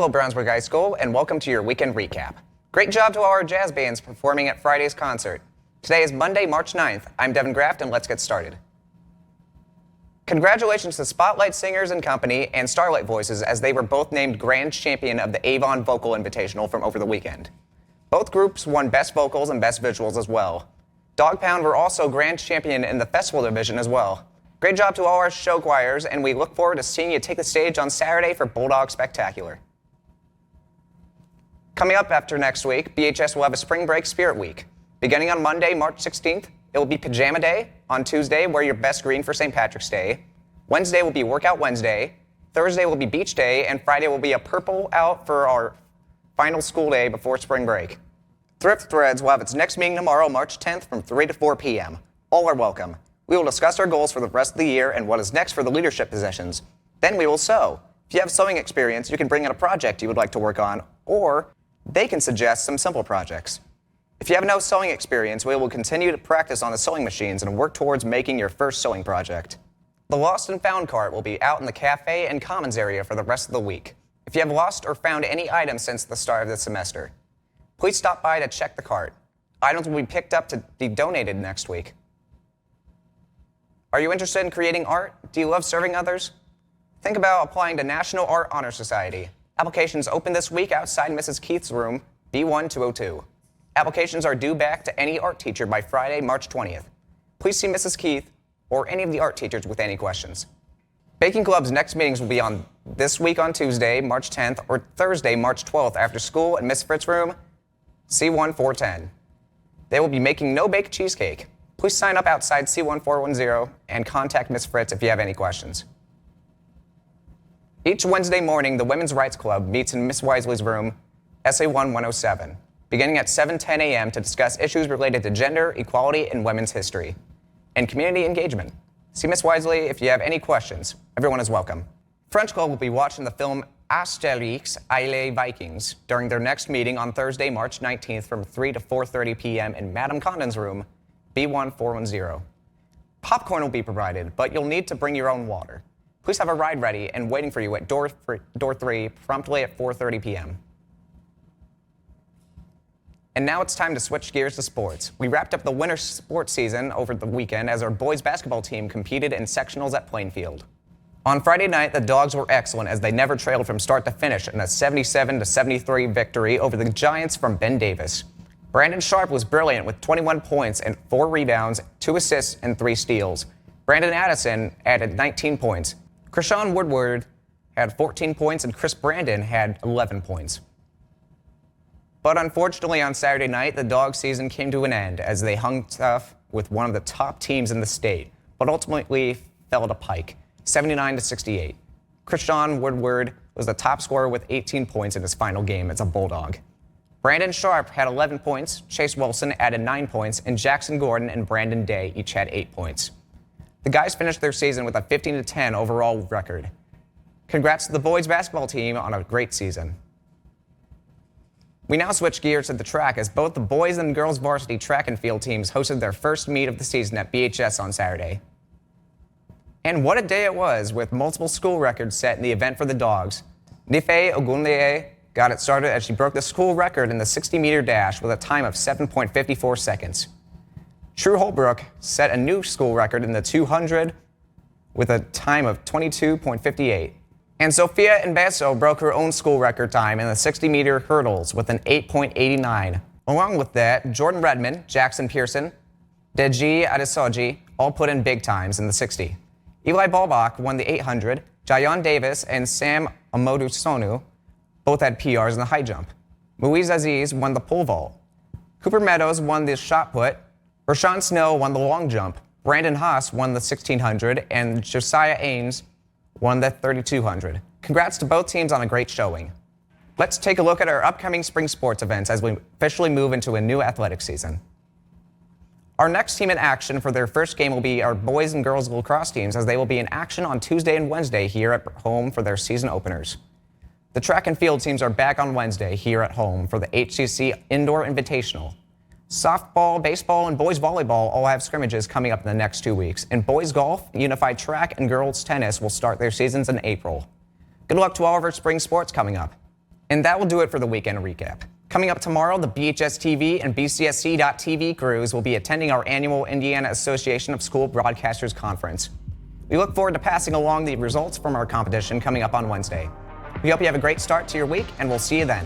Hello, Brownsburg High School, and welcome to your weekend recap. Great job to all our jazz bands performing at Friday's concert. Today is Monday, March 9th. I'm Devin Graft, and let's get started. Congratulations to Spotlight Singers and Company and Starlight Voices, as they were both named Grand Champion of the Avon Vocal Invitational from over the weekend. Both groups won Best Vocals and Best Visuals as well. Dog Pound were also Grand Champion in the Festival Division as well. Great job to all our show choirs, and we look forward to seeing you take the stage on Saturday for Bulldog Spectacular. Coming up after next week, BHS will have a Spring Break Spirit Week. Beginning on Monday, March 16th, it will be Pajama Day. On Tuesday, wear your best green for St. Patrick's Day. Wednesday will be Workout Wednesday. Thursday will be Beach Day, and Friday will be a purple out for our final school day before spring break. Thrift Threads will have its next meeting tomorrow, March 10th from 3 to 4 p.m. All are welcome. We will discuss our goals for the rest of the year and what is next for the leadership positions. Then we will sew. If you have sewing experience, you can bring in a project you would like to work on, or they can suggest some simple projects. If you have no sewing experience, we will continue to practice on the sewing machines and work towards making your first sewing project. The Lost and Found cart will be out in the cafe and commons area for the rest of the week. If you have lost or found any items since the start of the semester, please stop by to check the cart. Items will be picked up to be donated next week. Are you interested in creating art? Do you love serving others? Think about applying to National Art Honor Society. Applications open this week outside Mrs. Keith's room, B1202. Applications are due back to any art teacher by Friday, March 20th. Please see Mrs. Keith or any of the art teachers with any questions. Baking Club's next meetings will be on this week on Tuesday, March 10th, or Thursday, March 12th, after school at Miss Fritz's room, C1410. They will be making no-bake cheesecake. Please sign up outside C1410 and contact Miss Fritz if you have any questions. Each Wednesday morning, the Women's Rights Club meets in Miss Wisely's room, SA1107, beginning at 7:10 a.m. to discuss issues related to gender, equality, and women's history, and community engagement. See Miss Wisely if you have any questions. Everyone is welcome. French Club will be watching the film Asterix et les Vikings during their next meeting on Thursday, March 19th from 3 to 4:30 p.m. in Madame Condon's room, B1410. Popcorn will be provided, but you'll need to bring your own water. Please have a ride ready and waiting for you at door 3 promptly at 4:30 p.m. And now it's time to switch gears to sports. We wrapped up the winter sports season over the weekend as our boys basketball team competed in sectionals at Plainfield. On Friday night, the Dogs were excellent as they never trailed from start to finish in a 77-73 victory over the Giants from Ben Davis. Brandon Sharp was brilliant with 21 points and 4 rebounds, 2 assists, and 3 steals. Brandon Addison added 19 points. Krishawn Woodward had 14 points and Chris Brandon had 11 points. But unfortunately on Saturday night, the Dog season came to an end as they hung tough with one of the top teams in the state, but ultimately fell to Pike, 79-68. Krishawn Woodward was the top scorer with 18 points in his final game as a Bulldog. Brandon Sharp had 11 points, Chase Wilson added 9 points, and Jackson Gordon and Brandon Day each had 8 points. The guys finished their season with a 15-10 overall record. Congrats to the boys basketball team on a great season. We now switch gears to the track as both the boys and girls varsity track and field teams hosted their first meet of the season at BHS on Saturday. And what a day it was, with multiple school records set in the event for the Dogs. Nife Ogunleye got it started as she broke the school record in the 60-meter dash with a time of 7.54 seconds. True Holbrook set a new school record in the 200 with a time of 22.58. And Sophia Mbeso broke her own school record time in the 60-meter hurdles with an 8.89. Along with that, Jordan Redmond, Jackson Pearson, Deji Adesoji all put in big times in the 60. Eli Balbach won the 800. Jayon Davis and Sam Amodu-Sonu both had PRs in the high jump. Muiz Aziz won the pole vault. Cooper Meadows won the shot put. Rashawn Snow won the long jump. Brandon Haas won the 1600, and Josiah Ains won the 3200. Congrats to both teams on a great showing. Let's take a look at our upcoming spring sports events as we officially move into a new athletic season. Our next team in action for their first game will be our boys and girls lacrosse teams, as they will be in action on Tuesday and Wednesday here at home for their season openers. The track and field teams are back on Wednesday here at home for the HCC Indoor Invitational. Softball, baseball, and boys volleyball all have scrimmages coming up in the next 2 weeks, and boys golf, unified track, and girls tennis will start their seasons in April. Good luck to all of our spring sports coming up. And that will do it for the weekend recap. Coming up tomorrow, the BHS-TV and BCSC.TV crews will be attending our annual Indiana Association of School Broadcasters Conference. We look forward to passing along the results from our competition coming up on Wednesday. We hope you have a great start to your week, and we'll see you then.